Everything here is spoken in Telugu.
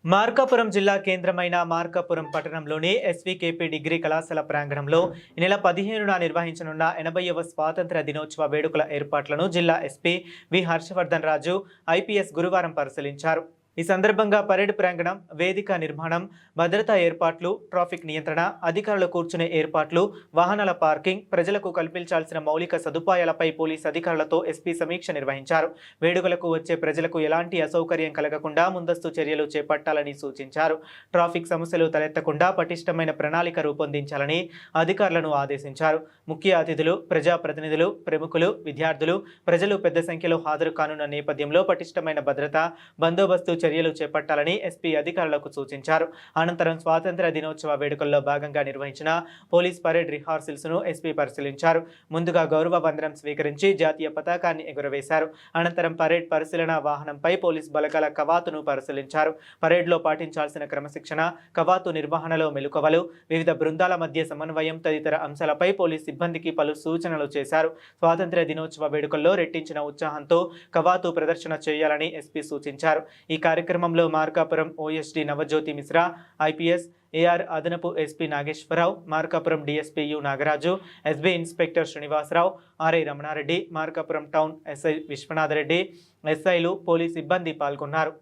మార్కాపురం జిల్లా కేంద్రమైన మార్కాపురం పట్టణంలోని ఎస్వీకేపీ డిగ్రీ కళాశాల ప్రాంగణంలో ఈ నెల 15న నిర్వహించనున్న 80వ స్వాతంత్ర దినోత్సవ వేడుకల ఏర్పాట్లను జిల్లా ఎస్పీ వి హర్షవర్ధన్ రాజు ఐపీఎస్ గురువారం పరిశీలించారు. ఈ సందర్భంగా పరేడ్ ప్రాంగణం, వేదిక నిర్మాణం, భద్రతా ఏర్పాట్లు, ట్రాఫిక్ నియంత్రణ, అధికారులు కూర్చునే ఏర్పాట్లు, వాహనాల పార్కింగ్, ప్రజలకు కల్పించాల్సిన మౌలిక సదుపాయాలపై పోలీస్ అధికారులతో ఎస్పీ సమీక్ష నిర్వహించారు. వేడుకలకు వచ్చే ప్రజలకు ఎలాంటి అసౌకర్యం కలగకుండా ముందస్తు చర్యలు చేపట్టాలని సూచించారు. ట్రాఫిక్ సమస్యలు తలెత్తకుండా పటిష్టమైన ప్రణాళిక రూపొందించాలని అధికారులను ఆదేశించారు. ముఖ్య అతిథులు, ప్రజాప్రతినిధులు, ప్రముఖులు, విద్యార్థులు, ప్రజలు పెద్ద సంఖ్యలో హాజరు కానున్న నేపథ్యంలో పటిష్టమైన భద్రత, బందోబస్తు చర్యలు చేపట్టాలని ఎస్పీ అధికారులకు సూచించారు. అనంతరం స్వాతంత్ర దినోత్సవ వేడుకల్లో భాగంగా నిర్వహించిన పోలీస్ పరేడ్ రిహార్సల్స్ ను ఎస్పీ పరిశీలించారు. ముందుగా గౌరవ వందనం స్వీకరించి జాతీయ పతాకాన్ని ఎగురవేశారు. అనంతరం పరేడ్ పరిశీలన వాహనంపై పోలీస్ బలగాల కవాతును పరిశీలించారు. పరేడ్లో పాటించాల్సిన క్రమశిక్షణ, కవాతు నిర్వహణలో మెలకువలు, వివిధ బృందాల మధ్య సమన్వయం తదితర అంశాలపై పోలీస్ సిబ్బందికి పలు సూచనలు చేశారు. స్వాతంత్ర దినోత్సవ వేడుకల్లో రెట్టించిన ఉత్సాహంతో కవాతు ప్రదర్శన చేయాలని ఎస్పీ సూచించారు. ఈ కార్యక్రమంలో Markapuram OSD Navajyothi Mishra, IPS, AR అదనపు SP Nageswara Rao, Markapuram DSP U Nagaraju, SB inspector Srinivasa Rao, RI Ramana Reddy, Markapuram town SI Viswanatha Reddy, ఎస్ఐలు, పోలీస్ సిబ్బంది పాల్గొన్నారు.